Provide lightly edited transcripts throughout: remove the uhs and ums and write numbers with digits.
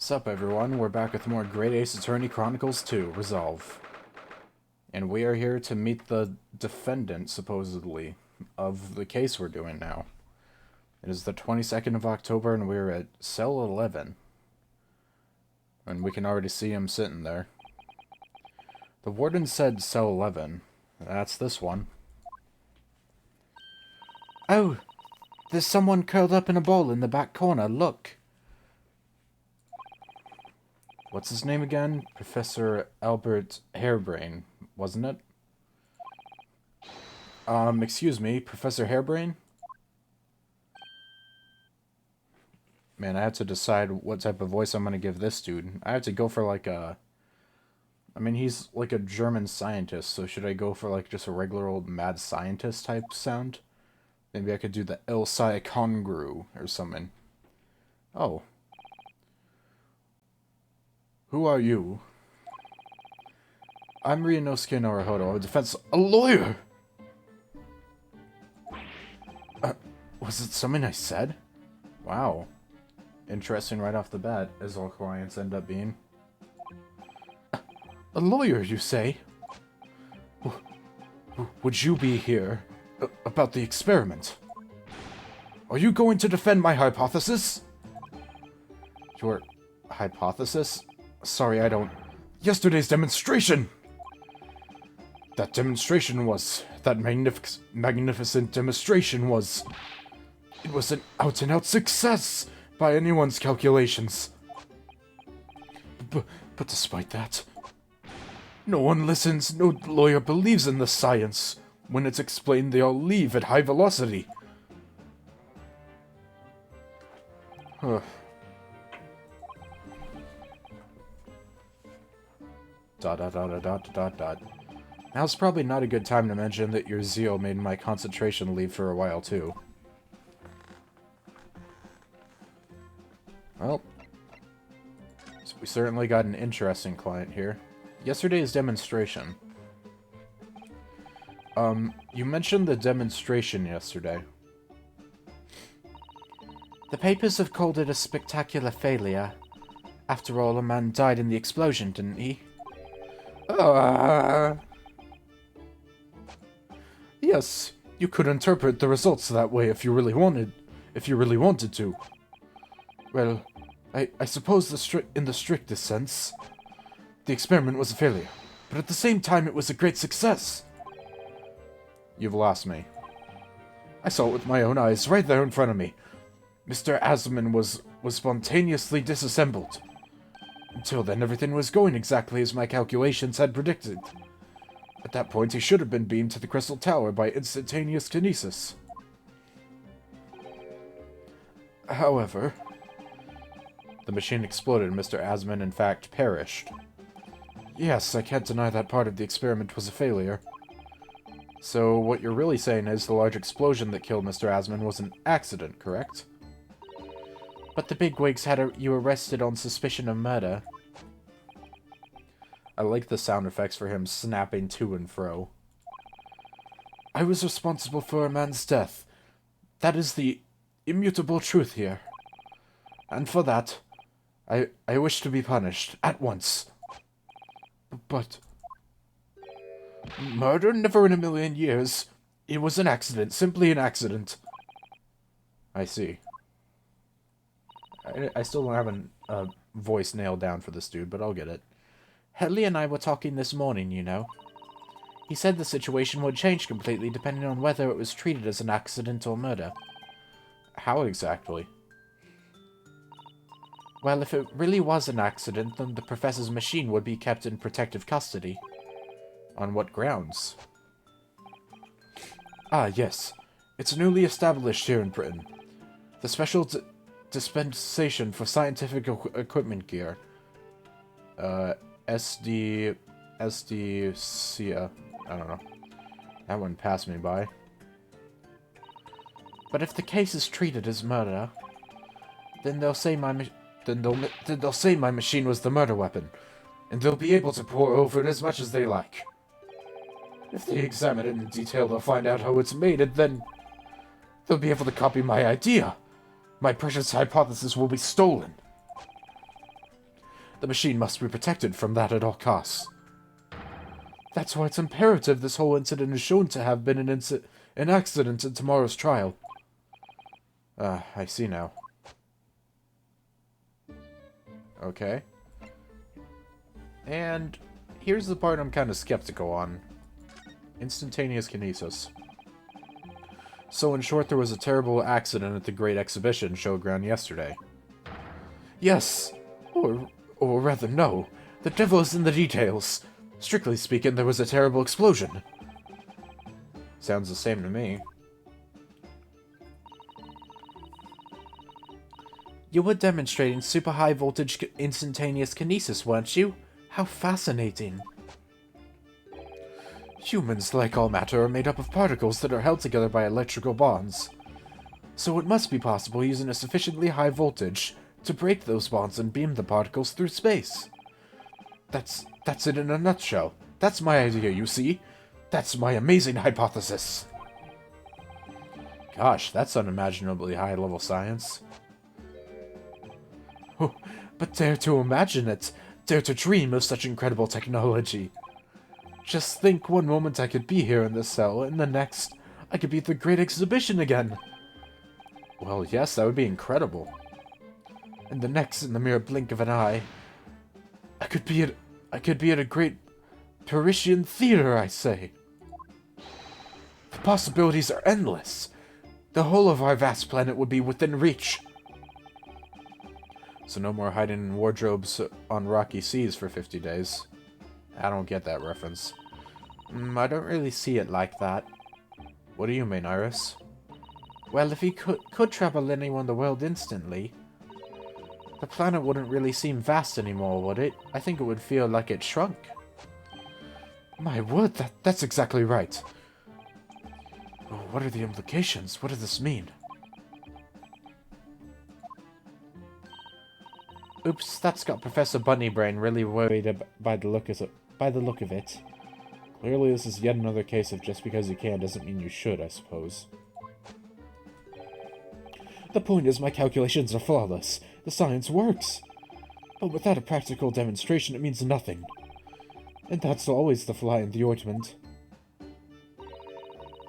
Sup everyone, we're back with more Great Ace Attorney Chronicles 2, Resolve. And we are here to meet the defendant, supposedly, of the case we're doing now. It is the 22nd of October and we're at cell 11. And we can already see him sitting there. The warden said cell 11. That's this one. Oh, there's someone curled up in a ball in the back corner, look. What's his name again? Professor Albert Hairbrain, wasn't it? Excuse me, Professor Hairbrain? Man, I have to decide what type of voice I'm gonna give this dude. I have to go for like a... I mean, he's like a German scientist, so should I go for like just a regular old mad scientist type sound? Maybe I could do the Elsai Kongru or something. Oh. Who are you? I'm Ryunosuke Naruhodo. I'm a defense... A lawyer! Was it something I said? Wow. Interesting right off the bat, as all clients end up being. A lawyer, you say? Would you be here about the experiment? Are you going to defend my hypothesis? Your hypothesis? Sorry, I don't... Yesterday's demonstration! That demonstration was... That magnificent demonstration was... It was an out-and-out success by anyone's calculations. But despite that... No one listens, no lawyer believes in the science. When it's explained, they all leave at high velocity. Huh. Dot. Now's probably not a good time to mention that your zeal made my concentration leave for a while, too. Well, we certainly got an interesting client here. Yesterday's demonstration. You mentioned the demonstration yesterday. The papers have called it a spectacular failure. After all, a man died in the explosion, didn't he? Yes, you could interpret the results that way if you really wanted to. Well, I suppose in the strictest sense, the experiment was a failure, but at the same time it was a great success. You've lost me. I saw it with my own eyes, right there in front of me. Mr. Asman was spontaneously disassembled. Until then, everything was going exactly as my calculations had predicted. At that point, he should have been beamed to the Crystal Tower by instantaneous kinesis. However, the machine exploded and Mr. Asman, in fact, perished. Yes, I can't deny that part of the experiment was a failure. So, what you're really saying is the large explosion that killed Mr. Asman was an accident, correct? But the bigwigs had you arrested on suspicion of murder. I like the sound effects for him snapping to and fro. I was responsible for a man's death. That is the immutable truth here. And for that, I wish to be punished, at once. But... Murder? Never in a million years. It was an accident, simply an accident. I see. I still don't have a voice nailed down for this dude, but I'll get it. Hedley and I were talking this morning, you know. He said the situation would change completely depending on whether it was treated as an accident or murder. How exactly? Well, if it really was an accident, then the professor's machine would be kept in protective custody. On what grounds? Ah, yes. It's newly established here in Britain. The Special Dispensation for Scientific Equipment Gear. SDCA. I don't know. That one passed me by. But if the case is treated as murder, then they'll say my machine was the murder weapon, and they'll be able to pore over it as much as they like. If they examine it in detail, they'll find out how it's made, and then they'll be able to copy my idea. My precious hypothesis will be stolen. The machine must be protected from that at all costs. That's why it's imperative this whole incident is shown to have been an accident in tomorrow's trial. I see now. Okay. And here's the part I'm kind of skeptical on. Instantaneous kinesis. So in short, there was a terrible accident at the Great Exhibition showground yesterday. Yes! Or rather, no. The devil is in the details. Strictly speaking, there was a terrible explosion. Sounds the same to me. You were demonstrating super high voltage instantaneous kinesis, weren't you? How fascinating. Humans, like all matter, are made up of particles that are held together by electrical bonds. So it must be possible using a sufficiently high voltage to break those bonds and beam the particles through space. That's it in a nutshell. That's my idea, you see? That's my amazing hypothesis. Gosh, that's unimaginably high-level science. Oh, but dare to imagine it. Dare to dream of such incredible technology. Just think, one moment I could be here in this cell, and the next, I could be at the Great Exhibition again. Well, yes, that would be incredible. And the next, in the mere blink of an eye, I could be at a great Parisian theater, I say. The possibilities are endless. The whole of our vast planet would be within reach. So no more hiding in wardrobes on rocky seas for 50 days. I don't get that reference. I don't really see it like that. What do you mean, Iris? Well, if he could travel anywhere in the world instantly, the planet wouldn't really seem vast anymore, would it? I think it would feel like it shrunk. My word, that's exactly right. Oh, what are the implications? What does this mean? Oops, that's got Professor Bunnybrain really worried by the look of it. Clearly this is yet another case of just because you can doesn't mean you should, I suppose. The point is my calculations are flawless. The science works. But without a practical demonstration it means nothing. And that's always the fly in the ointment.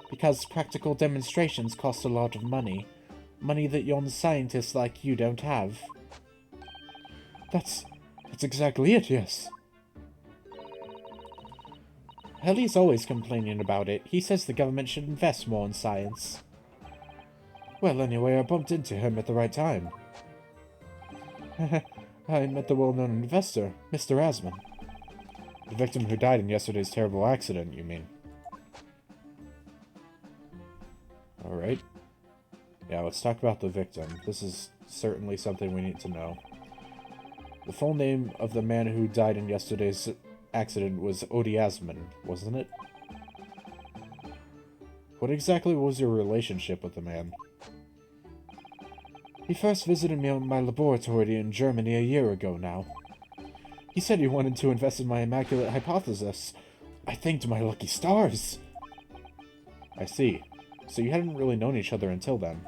Because practical demonstrations cost a lot of money. Money that young scientists like you don't have. That's exactly it, yes. Helly's always complaining about it. He says the government should invest more in science. Well, anyway, I bumped into him at the right time. I met the well-known investor, Mr. Asman. The victim who died in yesterday's terrible accident, you mean? Alright. Yeah, let's talk about the victim. This is certainly something we need to know. The full name of the man who died in yesterday's accident was Abode, wasn't it? What exactly was your relationship with the man? He first visited me in my laboratory in Germany a year ago now. He said he wanted to invest in my immaculate hypothesis. I thanked my lucky stars. I see. So you hadn't really known each other until then.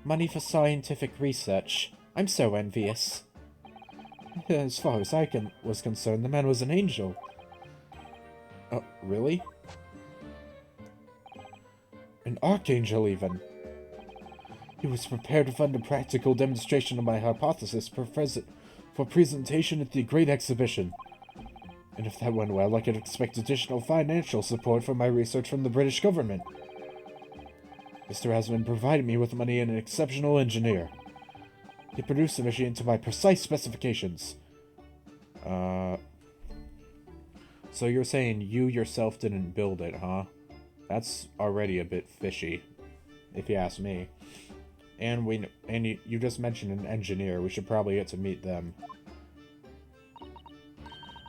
Money for scientific research. I'm so envious. As far as I was concerned, the man was an angel. Oh, really? An archangel, even. He was prepared to fund a practical demonstration of my hypothesis for presentation at the Great Exhibition. And if that went well, I could expect additional financial support for my research from the British government. Mr. Asman provided me with money and an exceptional engineer. He produced the machine to my precise specifications. So you're saying you yourself didn't build it, huh? That's already a bit fishy, if you ask me. And you just mentioned an engineer. We should probably get to meet them.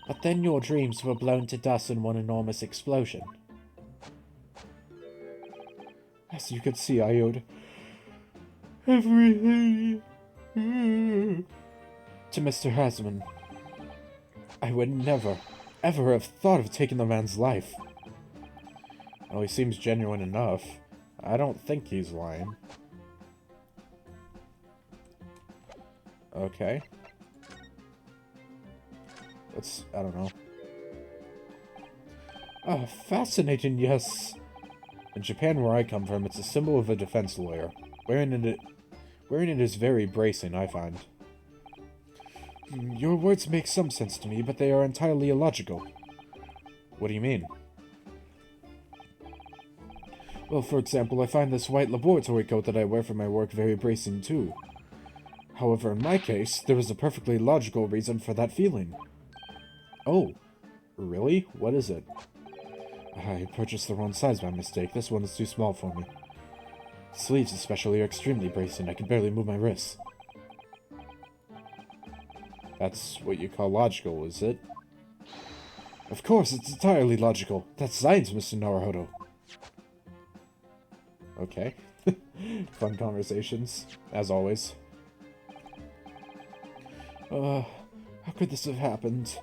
But then your dreams were blown to dust in one enormous explosion. As you could see, I owed everything to Mr. Hasman. I would never, ever have thought of taking the man's life. Well, he seems genuine enough. I don't think he's lying. Okay. I don't know. Ah, fascinating, yes. In Japan, where I come from, it's a symbol of a defense lawyer. Wearing it is very bracing, I find. Your words make some sense to me, but they are entirely illogical. What do you mean? Well, for example, I find this white laboratory coat that I wear for my work very bracing too. However, in my case, there is a perfectly logical reason for that feeling. Oh, really? What is it? I purchased the wrong size by mistake. This one is too small for me. Sleeves especially are extremely bracing. I can barely move my wrists. That's what you call logical, is it? Of course, it's entirely logical. That's science, Mr. Naruhodo. Okay. Fun conversations, as always. How could this have happened?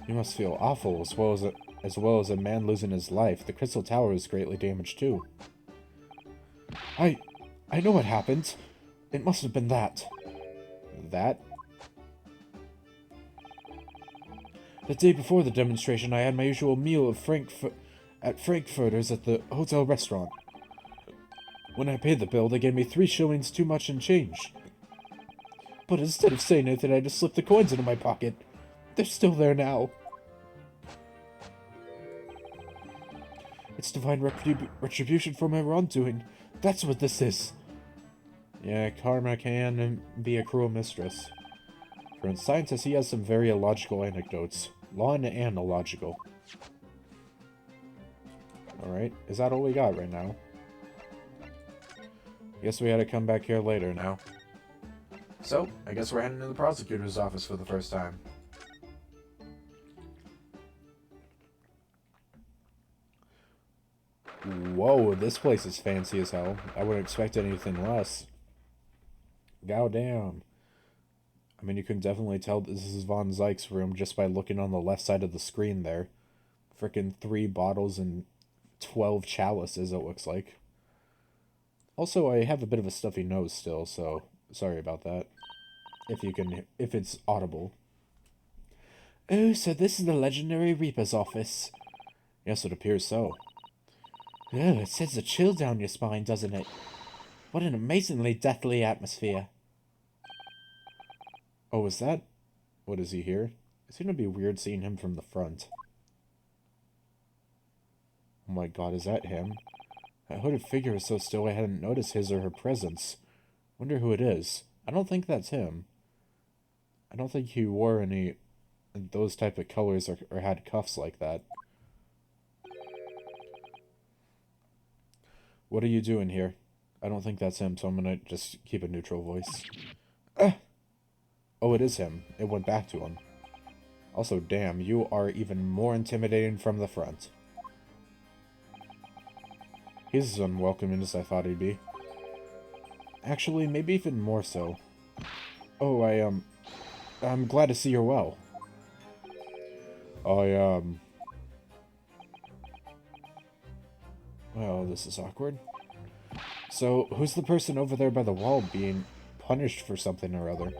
You must feel awful, as well as a man losing his life. The Crystal Tower is greatly damaged too. I know what happened. It must have been that. That? The day before the demonstration, I had my usual meal of Frankfurters at the hotel restaurant. When I paid the bill, they gave me 3 shillings too much in change. But instead of saying anything, I just slipped the coins into my pocket. They're still there now. It's divine retribution for my wrongdoing. That's what this is. Yeah, karma can be a cruel mistress. For a scientist, he has some very illogical anecdotes. Law and illogical. Alright, is that all we got right now? Guess we had to come back here later now. So, I guess we're heading to the prosecutor's office for the first time. Whoa, this place is fancy as hell. I wouldn't expect anything less. Goddamn. I mean, you can definitely tell this is Von Zyke's room just by looking on the left side of the screen there. Frickin' 3 bottles and 12 chalices, it looks like. Also, I have a bit of a stuffy nose still, so sorry about that. If it's audible. Oh, so this is the legendary Reaper's office. Yes, it appears so. Oh, it sends a chill down your spine, doesn't it? What an amazingly deathly atmosphere. Oh, is that... What is he here? It's gonna be weird seeing him from the front. Oh my god, is that him? That hooded figure is so still I hadn't noticed his or her presence. Wonder who it is. I don't think that's him. I don't think he wore any... those type of colors or had cuffs like that. What are you doing here? I don't think that's him, so I'm gonna just keep a neutral voice. Oh, it is him. It went back to him. Also, damn, you are even more intimidating from the front. He's as unwelcoming as I thought he'd be. Actually, maybe even more so. Oh, I'm glad to see you're well. Well, this is awkward. So, who's the person over there by the wall being punished for something or other?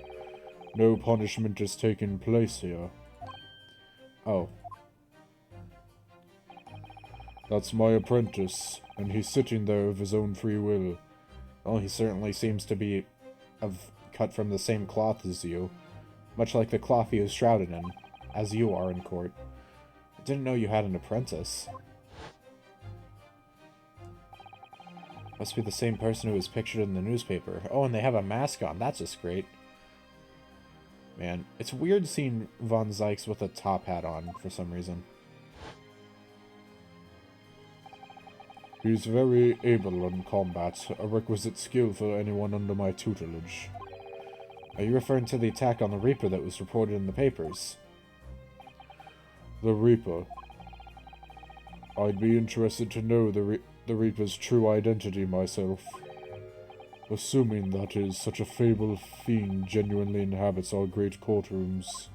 No punishment is taking place here. Oh. That's my apprentice, and he's sitting there of his own free will. Well, he certainly seems to be cut from the same cloth as you. Much like the cloth he is shrouded in, as you are in court. I didn't know you had an apprentice. Must be the same person who was pictured in the newspaper. Oh, and they have a mask on. That's just great. Man, it's weird seeing Von Zykes with a top hat on for some reason. He's very able in combat, a requisite skill for anyone under my tutelage. Are you referring to the attack on the Reaper that was reported in the papers? The Reaper. I'd be interested to know the Reaper's true identity myself. Assuming, that is, such a fabled fiend genuinely inhabits our great courtrooms.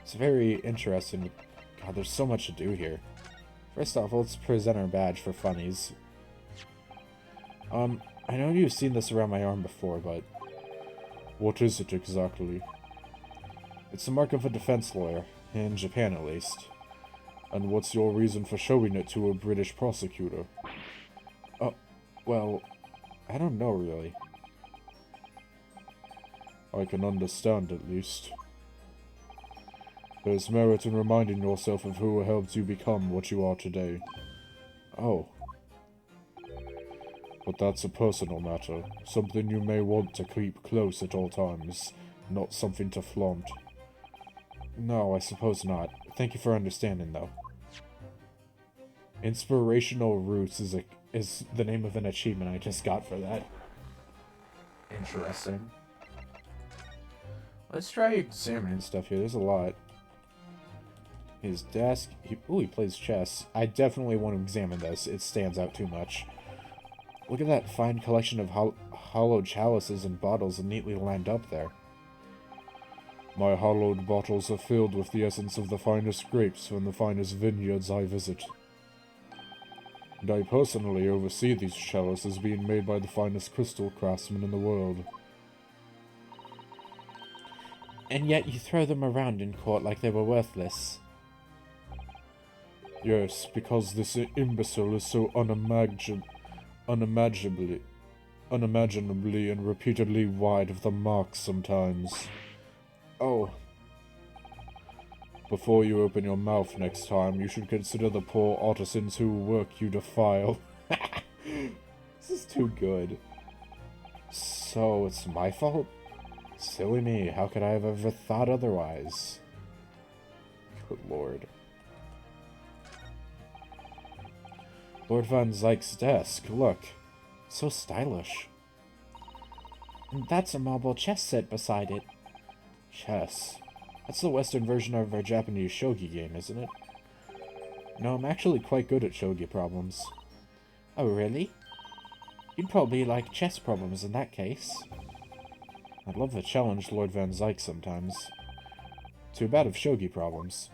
It's very interesting. God, there's so much to do here. First off, let's present our badge for funnies. I know you've seen this around my arm before, but... What is it exactly? It's the mark of a defense lawyer, in Japan at least. And what's your reason for showing it to a British prosecutor? Well, I don't know really. I can understand at least. There's merit in reminding yourself of who helped you become what you are today. Oh. But that's a personal matter, something you may want to keep close at all times, not something to flaunt. No, I suppose not. Thank you for understanding, though. Inspirational Roots is the name of an achievement I just got for that. Interesting. Let's try examining stuff here. There's a lot. His desk. He plays chess. I definitely want to examine this. It stands out too much. Look at that fine collection of hollowed chalices and bottles neatly lined up there. My hollowed bottles are filled with the essence of the finest grapes from the finest vineyards I visit. And I personally oversee these chalices being made by the finest crystal craftsmen in the world. And yet you throw them around in court like they were worthless. Yes, because this imbecile is so unimaginably and repeatedly wide of the mark sometimes. Oh. Before you open your mouth next time, you should consider the poor artisans who work you defile. This is too good. So, it's my fault? Silly me, how could I have ever thought otherwise? Good lord. Lord Van Zyke's desk, look. So stylish. And that's a marble chess set beside it. Chess. That's the Western version of our Japanese shogi game, isn't it? No, I'm actually quite good at shogi problems. Oh, really? You'd probably like chess problems in that case. I'd love to challenge Lord Van Zyke sometimes. To a bout of shogi problems.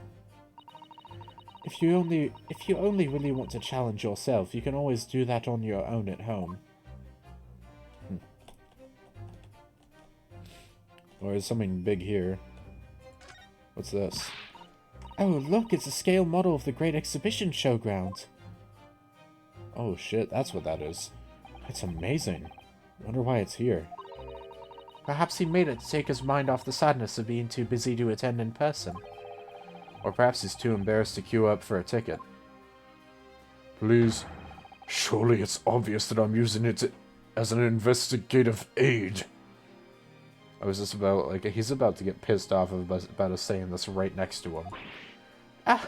If you only really want to challenge yourself, you can always do that on your own at home. Or is something big here? What's this? Oh, look, it's a scale model of the Great Exhibition Showground. Oh shit, that's what that is. That's amazing. Wonder why it's here. Perhaps he made it to take his mind off the sadness of being too busy to attend in person. Or perhaps he's too embarrassed to queue up for a ticket. Please. Surely it's obvious that I'm using it as an investigative aid. I was just about, like, he's about to get pissed off about us saying this right next to him. Ah!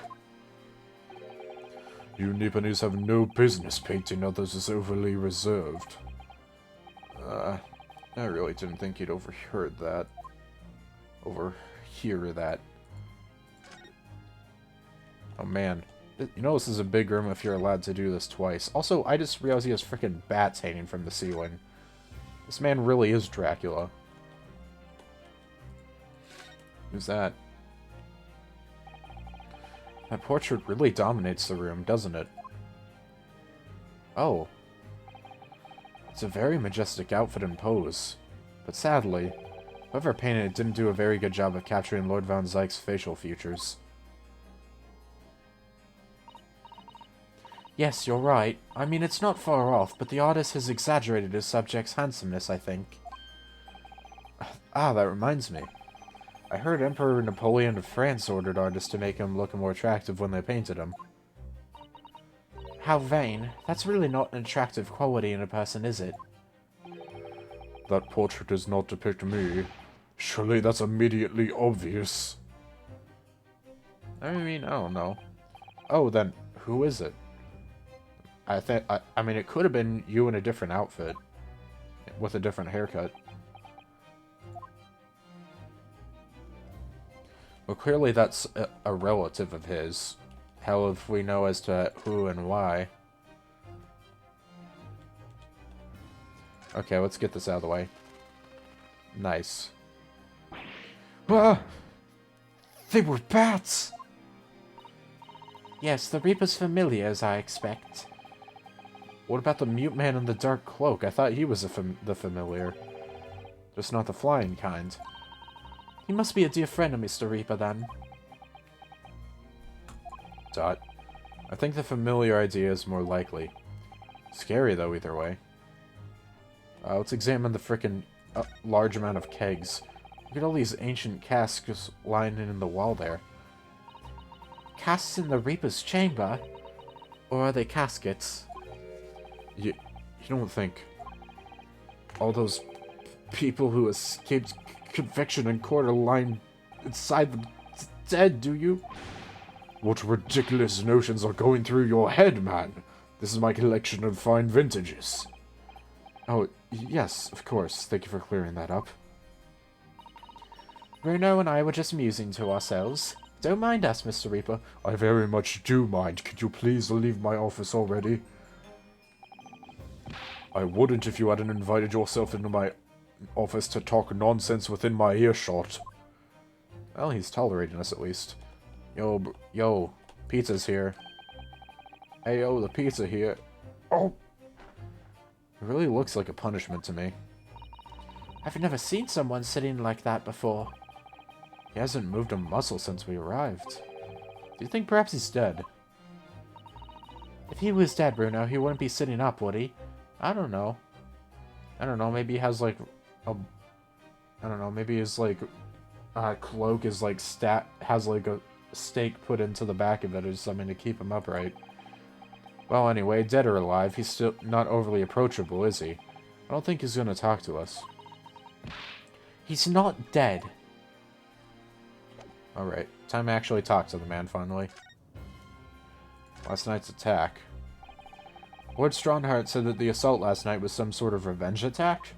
You Nipponese have no business painting others as overly reserved. I really didn't think you'd overhear that. Oh man. You know this is a big room if you're allowed to do this twice. Also, I just realized he has freaking bats hanging from the ceiling. This man really is Dracula. Who's that? That portrait really dominates the room, doesn't it? Oh. It's a very majestic outfit and pose. But sadly, whoever painted it didn't do a very good job of capturing Lord Van Zyke's facial features. Yes, you're right. I mean, it's not far off, but the artist has exaggerated his subject's handsomeness, I think. Ah, that reminds me. I heard Emperor Napoleon of France ordered artists to make him look more attractive when they painted him. How vain. That's really not an attractive quality in a person, is it? That portrait does not depict me. Surely that's immediately obvious. I mean, I don't know. Oh, then, who is it? I mean, it could have been you in a different outfit. With a different haircut. Well, clearly that's a relative of his. Hell if we know as to who and why. Okay, let's get this out of the way. Nice. Ah! They were bats! Yes, the Reaper's familiars, I expect. What about the mute man in the dark cloak? I thought he was the familiar. Just not the flying kind. He must be a dear friend of Mr. Reaper, then. Dot. I think the familiar idea is more likely. Scary, though, either way. Let's examine the frickin' large amount of kegs. Look at all these ancient casks lying in the wall there. Casks in the Reaper's chamber? Or are they caskets? You don't think all those people who escaped conviction and court are lying inside them dead, do you? What ridiculous notions are going through your head, man? This is my collection of fine vintages. Oh, yes, of course. Thank you for clearing that up. Bruno and I were just musing to ourselves. Don't mind us, Mr. Reaper. I very much do mind. Could you please leave my office already? I wouldn't if you hadn't invited yourself into my office to talk nonsense within my earshot. Well, he's tolerating us at least. Yo, pizza's here. Hey, yo, the pizza here. Oh! It really looks like a punishment to me. I've never seen someone sitting like that before. He hasn't moved a muscle since we arrived. Do you think perhaps he's dead? If he was dead, Bruno, he wouldn't be sitting up, would he? I don't know. Maybe he has, like, maybe his, like, cloak is, like, has, like, a stake put into the back of it or something to keep him upright. Well, anyway, dead or alive, he's still not overly approachable, is he? I don't think he's gonna talk to us. He's not dead. Alright, time to actually talk to the man, finally. Last night's attack. Lord Strongheart said that the assault last night was some sort of revenge attack?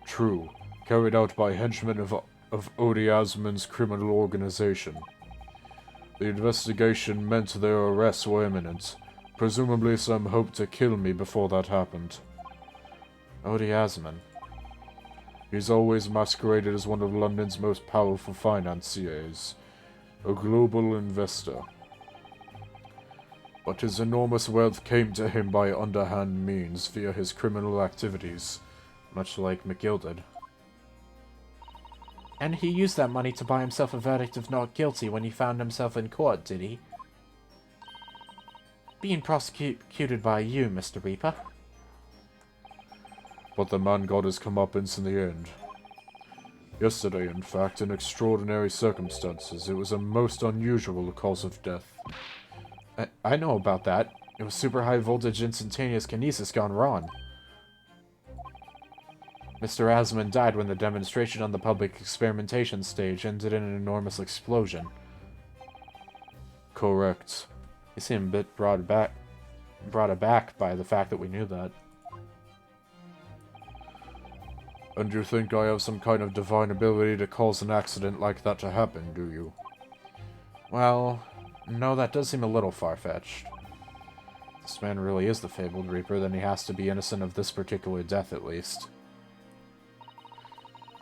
True. Carried out by henchmen of Abode Asmon's criminal organization. The investigation meant their arrests were imminent. Presumably some hoped to kill me before that happened. Abode Asmon. He's always masqueraded as one of London's most powerful financiers. A global investor. But his enormous wealth came to him by underhand means via his criminal activities, much like McGill did. And he used that money to buy himself a verdict of not guilty when he found himself in court, did he? Being prosecuted by you, Mr. Reaper. But the man got his comeuppance in the end. Yesterday, in fact, in extraordinary circumstances, it was a most unusual cause of death. I know about that. It was super high voltage instantaneous kinesis gone wrong. Mr. Asmon died when the demonstration on the public experimentation stage ended in an enormous explosion. Correct. You seem a bit brought aback by the fact that we knew that. And you think I have some kind of divine ability to cause an accident like that to happen, do you? Well, no, that does seem a little far-fetched. If this man really is the fabled Reaper, then he has to be innocent of this particular death, at least.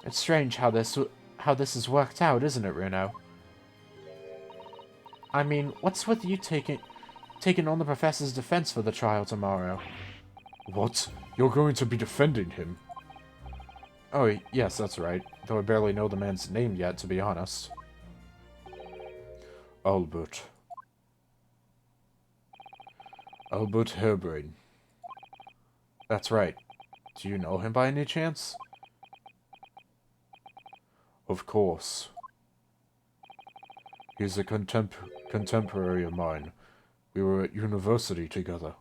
It's strange how this has worked out, isn't it, Runo? I mean, what's with you taking on the Professor's defense for the trial tomorrow? What? You're going to be defending him? Oh, yes, that's right. Though I barely know the man's name yet, to be honest. Albert. Albert Harebrain. That's right. Do you know him by any chance? Of course. He's a contemporary of mine. We were at university together.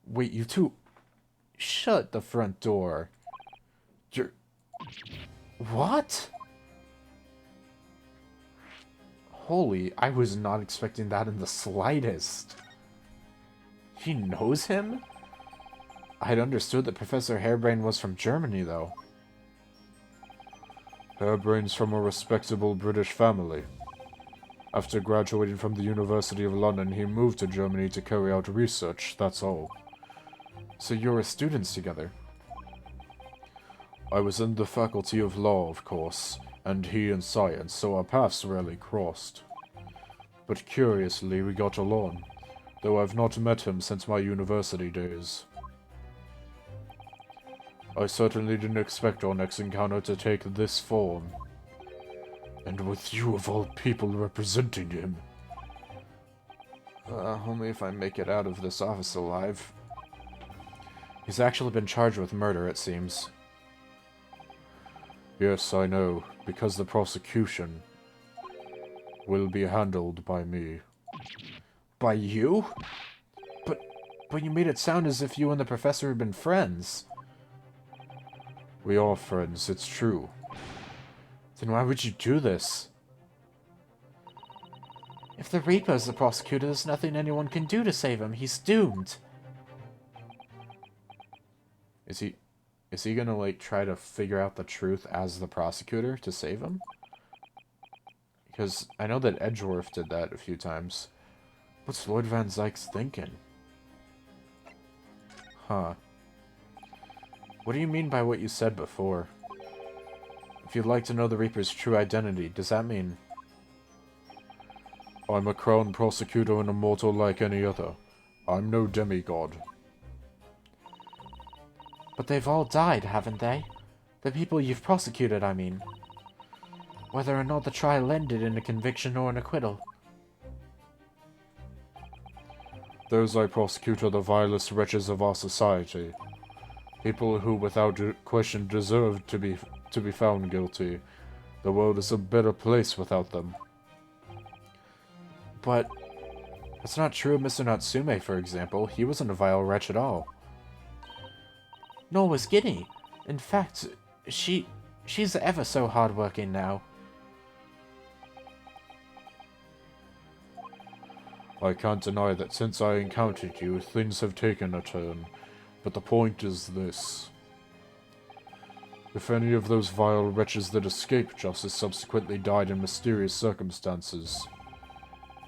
Wait, you two... Shut the front door. You're... What? Holy, I was not expecting that in the slightest. He knows him? I'd understood that Professor Harebrain was from Germany, though. Harebrain's from a respectable British family. After graduating from the University of London, he moved to Germany to carry out research, that's all. So you were students together? I was in the Faculty of Law, of course, and he in Science, so our paths rarely crossed. But curiously, we got along. though I've not met him since my university days. I certainly didn't expect our next encounter to take this form. And with you of all people representing him. Only if I make it out of this office alive. He's actually been charged with murder, it seems. Yes, I know, because the prosecution will be handled by me. By you? But you made it sound as if you and the professor had been friends. We are friends, it's true. Then why would you do this? If the Reaper's the prosecutor, there's nothing anyone can do to save him. He's doomed. Is he gonna, like, try to figure out the truth as the prosecutor to save him? Because I know that Edgeworth did that a few times. What's Lord Van Zykes thinking? Huh. What do you mean by what you said before? If you'd like to know the Reaper's true identity, does that mean... I'm a crown prosecutor and a mortal like any other. I'm no demigod. But they've all died, haven't they? The people you've prosecuted, I mean. Whether or not the trial ended in a conviction or an acquittal. Those I prosecute are the vilest wretches of our society. People who, without question, deserve to be found guilty. The world is a better place without them. But that's not true of Mr. Natsume, for example. He wasn't a vile wretch at all. Nor was Ginny. In fact, she's ever so hardworking now. I can't deny that since I encountered you, things have taken a turn. But the point is this. If any of those vile wretches that escaped justice subsequently died in mysterious circumstances,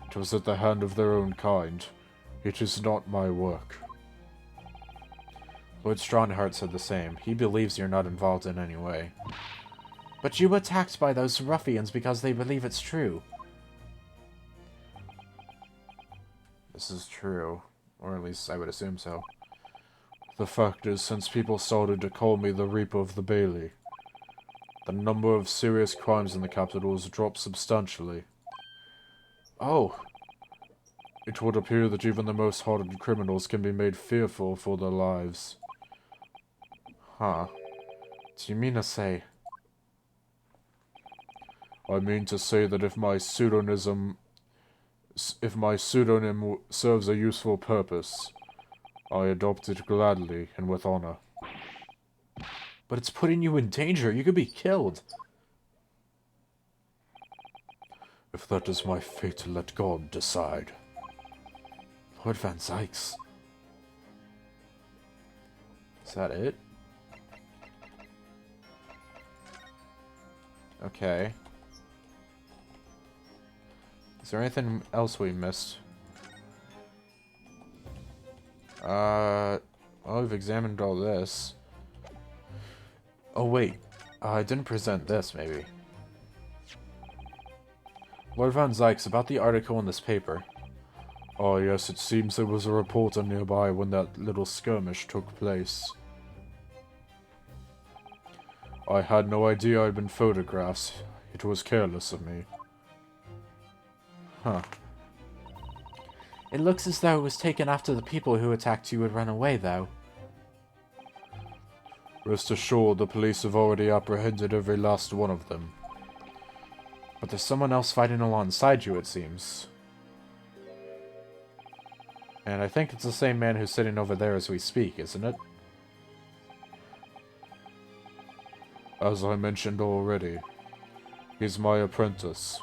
it was at the hand of their own kind. It is not my work. Lord Strongheart said the same. He believes you're not involved in any way. But you were attacked by those ruffians because they believe it's true. This is true. Or at least I would assume so. The fact is, since people started to call me the Reaper of the Bailey, the number of serious crimes in the capital has dropped substantially. Oh. It would appear that even the most hardened criminals can be made fearful for their lives. Huh. Do you mean to say... I mean to say that if my pseudonym serves a useful purpose, I adopt it gladly and with honor. But it's putting you in danger. You could be killed. If that is my fate, let God decide. Lord Van Zykes. Is that it? Okay. Is there anything else we missed? Well, we've examined all this. Oh, wait. I didn't present this, maybe. Lord Van Zykes, about the article in this paper. Oh, yes, it seems there was a reporter nearby when that little skirmish took place. I had no idea I'd been photographed. It was careless of me. Huh. It looks as though it was taken after the people who attacked you had run away, though. Rest assured, the police have already apprehended every last one of them. But there's someone else fighting alongside you, it seems. And I think it's the same man who's sitting over there as we speak, isn't it? As I mentioned already, he's my apprentice.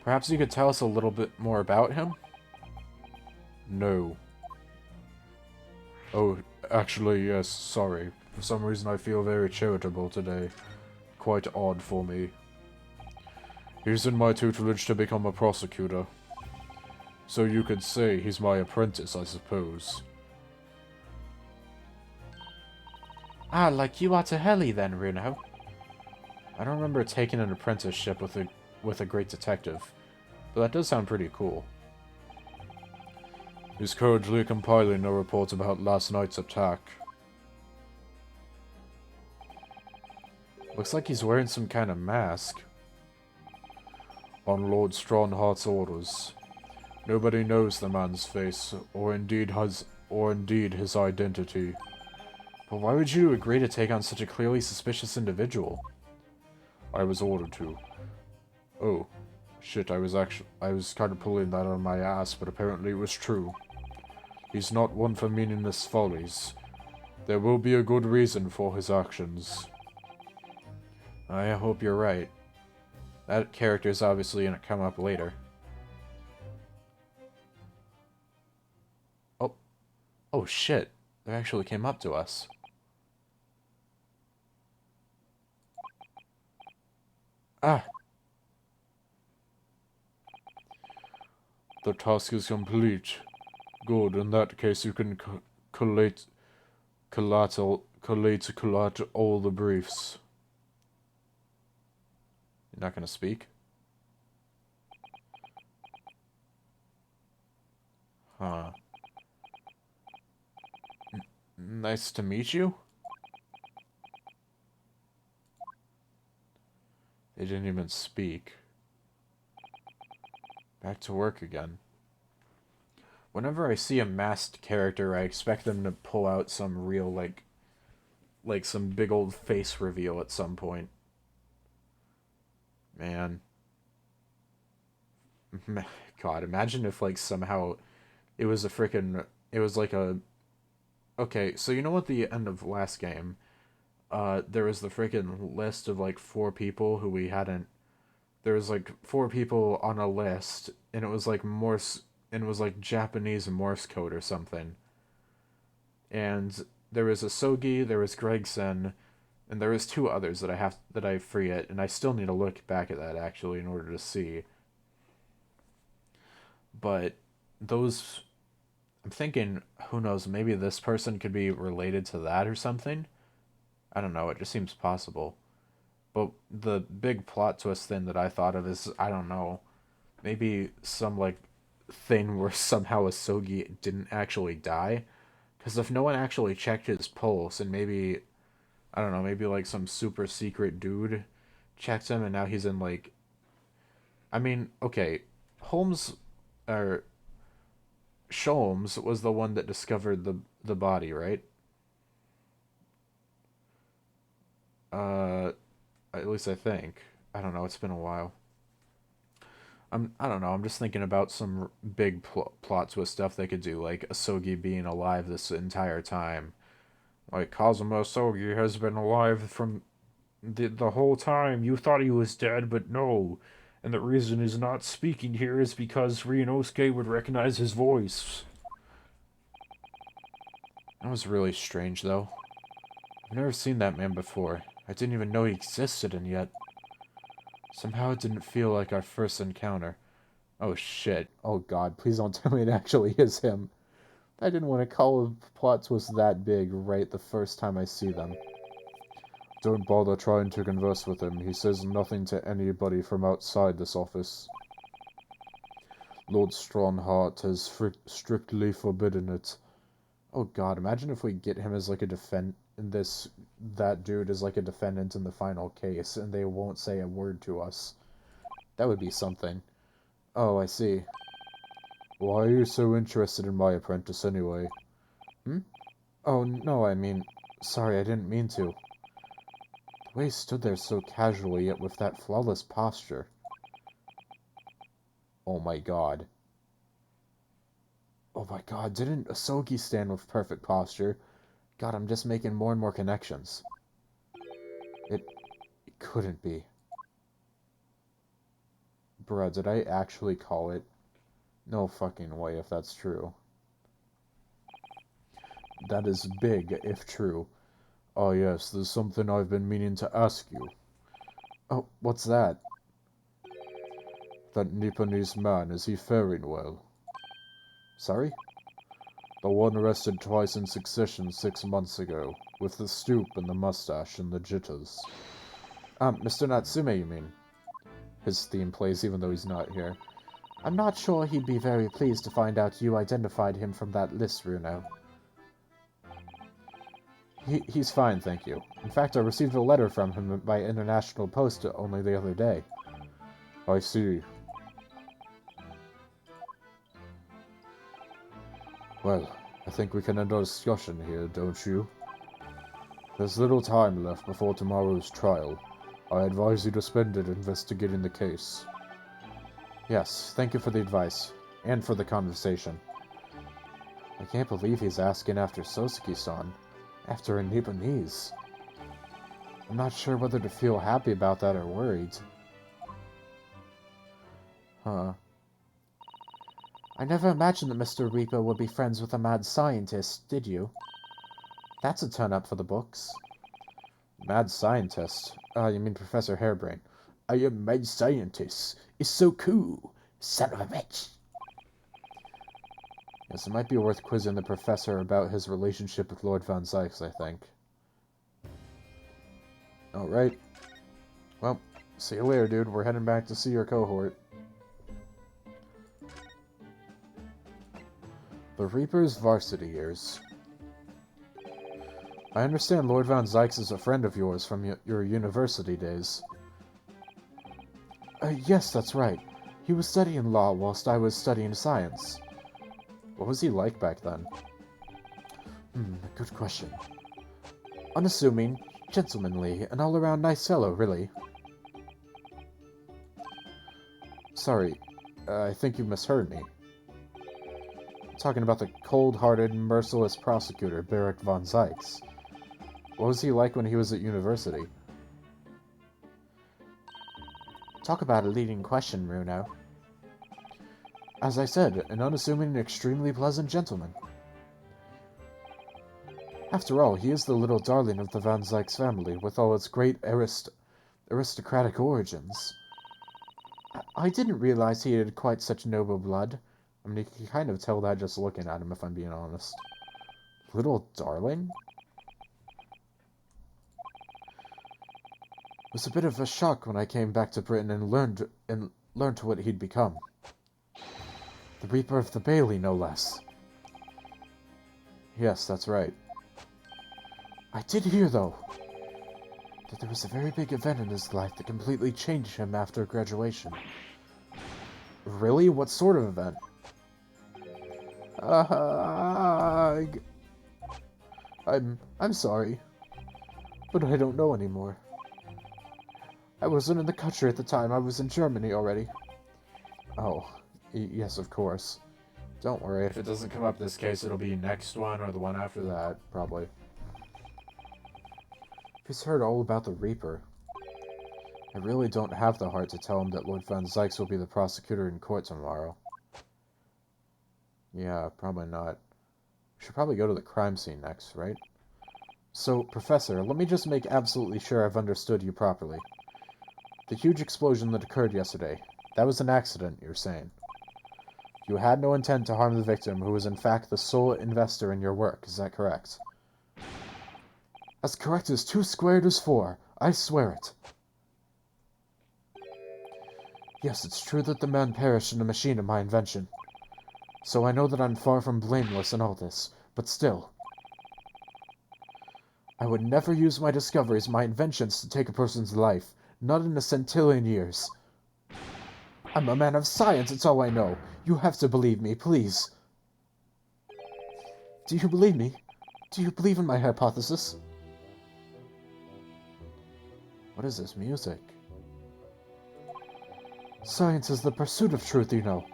Perhaps you could tell us a little bit more about him? No. Oh, actually, yes, sorry. For some reason I feel very charitable today. Quite odd for me. He's in my tutelage to become a prosecutor. So you could say he's my apprentice, I suppose. Ah, like you are to Helly then, Runo. I don't remember taking an apprenticeship with a great detective, but that does sound pretty cool. He's currently compiling a report about last night's attack. Looks like he's wearing some kind of mask. On Lord Strongheart's orders. Nobody knows the man's face, or indeed his identity. But why would you agree to take on such a clearly suspicious individual? I was ordered to. Oh, shit, I was kind of pulling that on my ass, but apparently it was true. He's not one for meaningless follies. There will be a good reason for his actions. I hope you're right. That character's obviously gonna come up later. Oh. Oh shit. They actually came up to us. Ah! The task is complete. Good, in that case you can collate all the briefs. You're not gonna speak? Huh. Nice to meet you? They didn't even speak. Back to work again. Whenever I see a masked character, I expect them to pull out some real, like some big old face reveal at some point. Man. God, imagine if, like, somehow it was it was like a... Okay, so you know at the end of last game, there was the freaking list of, like, 4 people who we hadn't... There was, like, 4 people on a list, and it was, like, and it was, like, Japanese Morse code or something. And there was Asogi, there was Gregson, and there was 2 others that I forget, and I still need to look back at that, actually, in order to see. But those... I'm thinking, who knows, maybe this person could be related to that or something? I don't know, it just seems possible. But the big plot twist thing that I thought of is, I don't know, maybe some, like, thing where somehow Asogi didn't actually die? Because if no one actually checked his pulse, and maybe, I don't know, maybe, like, some super secret dude checked him, and now he's in, like... I mean, okay, Holmes, or... Sholmes was the one that discovered the body, right? At least I think. I don't know, it's been a while. I don't know, I'm just thinking about some big plot twist stuff they could do, like Asogi being alive this entire time. Like, Kazuma Asogi has been alive from the whole time. You thought he was dead, but no. And the reason he's not speaking here is because Ryunosuke would recognize his voice. That was really strange, though. I've never seen that man before. I didn't even know he existed, and yet... Somehow it didn't feel like our first encounter. Oh shit. Oh god, please don't tell me it actually is him. I didn't want to call a plot twist that big right the first time I see them. Don't bother trying to converse with him. He says nothing to anybody from outside this office. Lord Strongheart has strictly forbidden it. Oh god, imagine if we get him as like a that dude is like a defendant in the final case, and they won't say a word to us. That would be something. Oh, I see. Why are you so interested in my apprentice anyway? Hmm? Oh, no, I mean... Sorry, I didn't mean to. The way he stood there so casually, yet with that flawless posture. Oh my god. Oh my god, didn't Asogi stand with perfect posture? God, I'm just making more and more connections. It couldn't be. Bruh, did I actually call it? No fucking way if that's true. That is big, if true. Ah yes, there's something I've been meaning to ask you. Oh, what's that? That Nipponese man, is he faring well? Sorry? The one arrested twice in succession 6 months ago, with the stoop and the mustache and the jitters. Mr. Natsume, you mean? His theme plays even though he's not here. I'm not sure he'd be very pleased to find out you identified him from that list, Runo. He's fine, thank you. In fact, I received a letter from him by international post only the other day. I see. Well, I think we can end our discussion here, don't you? There's little time left before tomorrow's trial. I advise you to spend it investigating the case. Yes, thank you for the advice, and for the conversation. I can't believe he's asking after Sosuke-san, after a Nipponese. I'm not sure whether to feel happy about that or worried. Huh. I never imagined that Mr. Reaper would be friends with a mad scientist, did you? That's a turn-up for the books. Mad scientist? You mean Professor Harebrain. I am mad scientist. It's so cool. Son of a bitch. Yes, it might be worth quizzing the professor about his relationship with Lord Van Zykes, I think. Alright. Well, see you later, dude. We're heading back to see your cohort. The Reaper's varsity years. I understand Lord Van Zykes is a friend of yours from your university days. Yes, that's right. He was studying law whilst I was studying science. What was he like back then? Good question. Unassuming, gentlemanly, an all-around nice fellow, really. Sorry, I think you misheard me. I'm talking about the cold-hearted, merciless prosecutor, Barrick Von Zykes. What was he like when he was at university? Talk about a leading question, Runo. As I said, an unassuming and extremely pleasant gentleman. After all, he is the little darling of the Van Zykes family, with all its great aristocratic origins. I didn't realize he had quite such noble blood. I mean, you can kind of tell that just looking at him, if I'm being honest. Little darling? It was a bit of a shock when I came back to Britain and learned what he'd become. The Reaper of the Bailey, no less. Yes, that's right. I did hear, though, that there was a very big event in his life that completely changed him after graduation. Really? What sort of event? I'm sorry, but I don't know anymore. I wasn't in the country at the time. I was in Germany already. Oh, yes, of course. Don't worry. If it doesn't come up this case, it'll be next one or the one after that, probably. He's heard all about the Reaper. I really don't have the heart to tell him that Lord Van Zykes will be the prosecutor in court tomorrow. Yeah, probably not. We should probably go to the crime scene next, right? So, Professor, let me just make absolutely sure I've understood you properly. The huge explosion that occurred yesterday, that was an accident, you're saying. You had no intent to harm the victim, who was in fact the sole investor in your work, is that correct? As correct as 2 squared is 4, I swear it. Yes, it's true that the man perished in a machine of my invention. So I know that I'm far from blameless in all this, but still. I would never use my discoveries, my inventions, to take a person's life. Not in a centillion years. I'm a man of science, it's all I know. You have to believe me, please. Do you believe me? Do you believe in my hypothesis? What is this music? Science is the pursuit of truth, you know.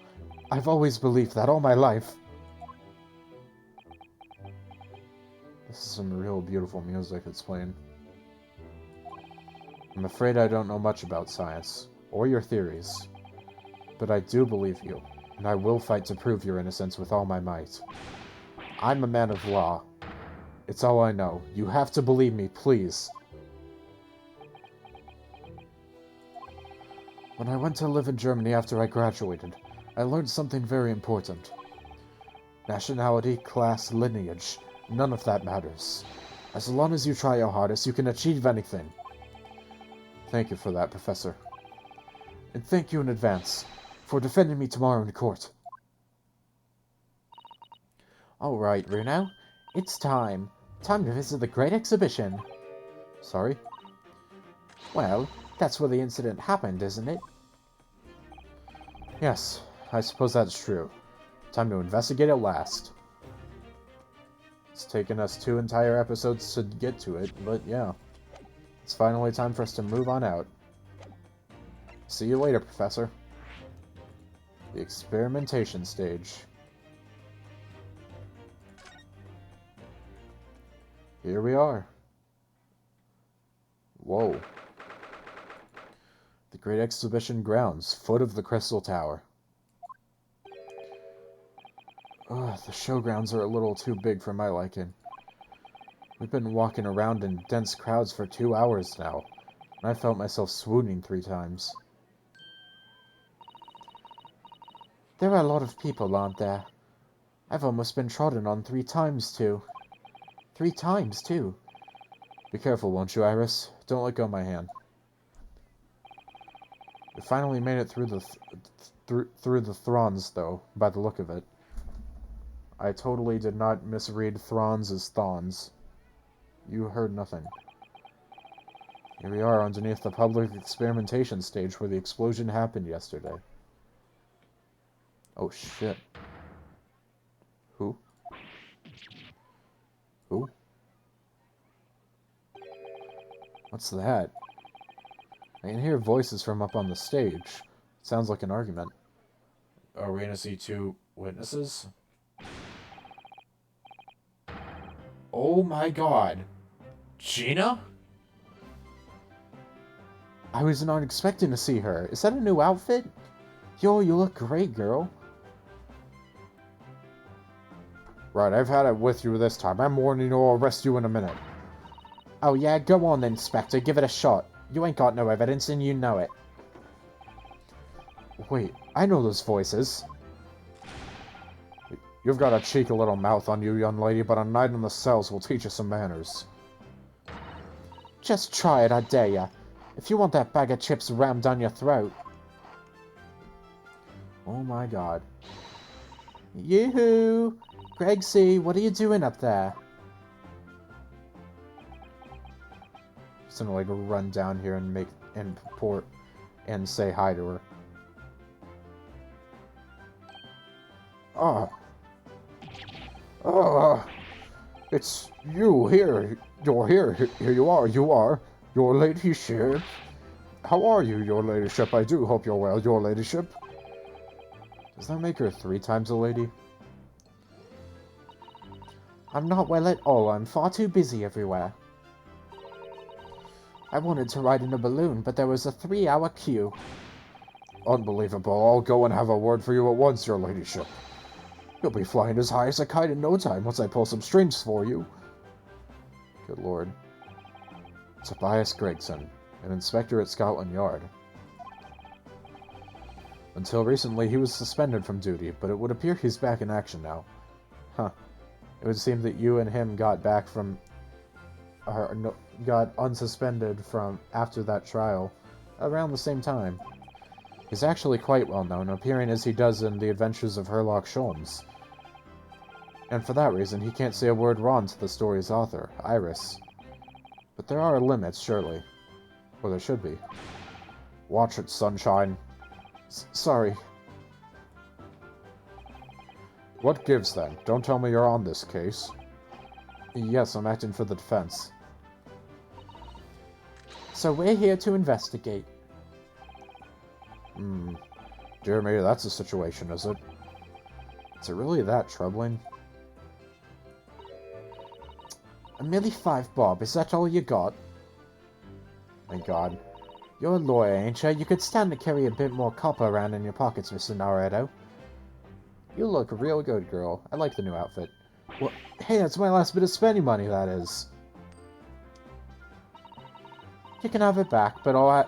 I've always believed that all my life. This is some real beautiful music that's playing. I'm afraid I don't know much about science, or your theories. But I do believe you, and I will fight to prove your innocence with all my might. I'm a man of law. It's all I know. You have to believe me, please. When I went to live in Germany after I graduated, I learned something very important. Nationality, class, lineage, none of that matters. As long as you try your hardest, you can achieve anything. Thank you for that, Professor. And thank you in advance for defending me tomorrow in court. Alright, Runo. It's time. Time to visit the Great Exhibition. Sorry? Well, that's where the incident happened, isn't it? Yes, I suppose that's true. Time to investigate at last. It's taken us 2 entire episodes to get to it, but yeah. It's finally time for us to move on out. See you later, Professor. The experimentation stage. Here we are. Whoa. The Great Exhibition grounds, foot of the Crystal Tower. Ugh, the showgrounds are a little too big for my liking. We've been walking around in dense crowds for 2 hours now, and I felt myself swooning 3 times. There are a lot of people, aren't there? I've almost been trodden on 3 times, too. 3 times, too. Be careful, won't you, Iris? Don't let go of my hand. We finally made it through the thrones, though, by the look of it. I totally did not misread thrones as thawns. You heard nothing. Here we are underneath the public experimentation stage where the explosion happened yesterday. Oh shit. Who? Who? What's that? I can hear voices from up on the stage. Sounds like an argument. Are we gonna see 2 witnesses? Oh my god. Gina? I was not expecting to see her. Is that a new outfit? Yo, you look great, girl. Right, I've had it with you this time. I'm warning you, I'll arrest you in a minute. Oh yeah, go on then, Spectre, give it a shot. You ain't got no evidence and you know it. Wait, I know those voices. You've got a cheeky little mouth on you, young lady, but a night in the cells will teach you some manners. Just try it, I dare ya. If you want that bag of chips rammed down your throat. Oh my god. Yoo-hoo! Gregsy, what are you doing up there? Just gonna like run down here and purport and say hi to her. It's you here. You're here. Here you are. You are. Your ladyship. How are you, your ladyship? I do hope you're well, your ladyship. Does that make her 3 times a lady? I'm not well at all. I'm far too busy everywhere. I wanted to ride in a balloon, but there was a 3-hour queue. Unbelievable. I'll go and have a word for you at once, your ladyship. You'll be flying as high as a kite in no time once I pull some strings for you. Good lord. Tobias Gregson, an inspector at Scotland Yard. Until recently, he was suspended from duty, but it would appear he's back in action now. Huh. It would seem that you and him got back from... got unsuspended from after that trial, around the same time. He's actually quite well known, appearing as he does in The Adventures of Herlock Sholmes. And for that reason, he can't say a word wrong to the story's author, Iris. But there are limits, surely. Or there should be. Watch it, sunshine. Sorry. What gives, then? Don't tell me you're on this case. Yes, I'm acting for the defense. So we're here to investigate. Dear me, that's the situation, is it? Is it really that troubling? Merely 5 bob, is that all you got? Thank God. You're a lawyer, ain't ya? You could stand to carry a bit more copper around in your pockets, Mr. Naruto. You look real good, girl. I like the new outfit. Well, hey, that's my last bit of spending money, that is. You can have it back, but I'll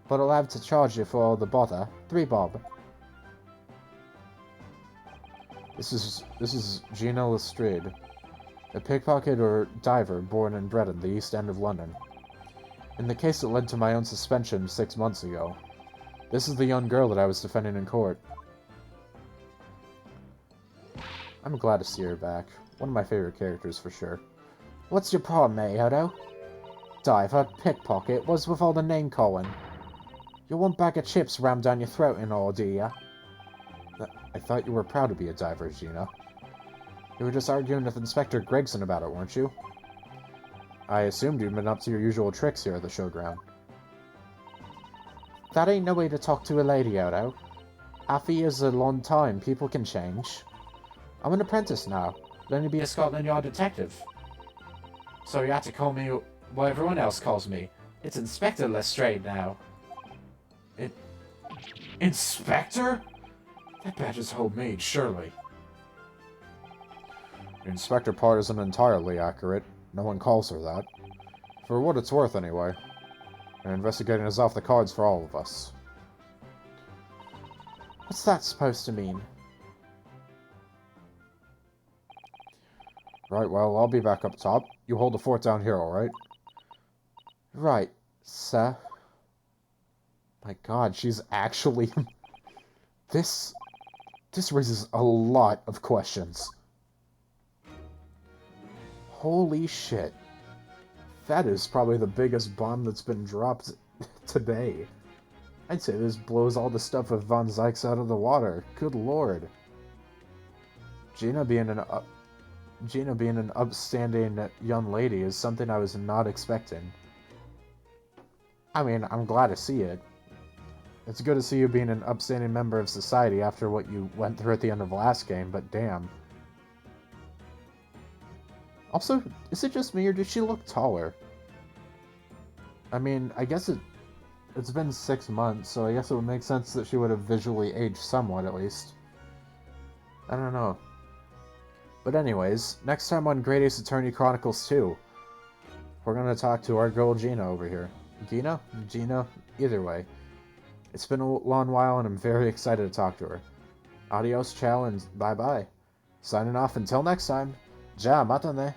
have to charge you for all the bother. 3 bob. This is Gina Lestrade, a pickpocket or diver born and bred in the East End of London. In the case that led to my own suspension 6 months ago, This is the young girl that I was defending in court. I'm glad to see her back. One of my favorite characters for sure. What's your problem, Odo? Diver, pickpocket, what's with all the name-calling? You want bag of chips rammed down your throat and all, do ya? I thought you were proud to be a diver, Gina. You were just arguing with Inspector Gregson about it, weren't you? I assumed you'd been up to your usual tricks here at the showground. That ain't no way to talk to a lady, Odo. After years a long time, people can change. I'm an apprentice now. Learning to be a Scotland Yard detective. So you have to call me what everyone else calls me. It's Inspector Lestrade now. Inspector? That badge is homemade, surely. The Inspector part isn't entirely accurate. No one calls her that. For what it's worth, anyway. And investigating is off the cards for all of us. What's that supposed to mean? Right, well, I'll be back up top. You hold the fort down here, alright? Right, sir. My god, she's actually... This raises a lot of questions. Holy shit. That is probably the biggest bomb that's been dropped today. I'd say this blows all the stuff with Von Zykes out of the water. Good lord. Gina being an upstanding young lady is something I was not expecting. I mean, I'm glad to see it. It's good to see you being an upstanding member of society after what you went through at the end of the last game, but damn. Also, is it just me, or does she look taller? I mean, I guess it's been 6 months, so I guess it would make sense that she would have visually aged somewhat, at least. I don't know. But anyways, next time on Great Ace Attorney Chronicles 2, we're gonna talk to our girl Gina over here. Gina? Gina? Either way. It's been a long while, and I'm very excited to talk to her. Adios, ciao, and bye-bye. Signing off until next time. Ja, matane.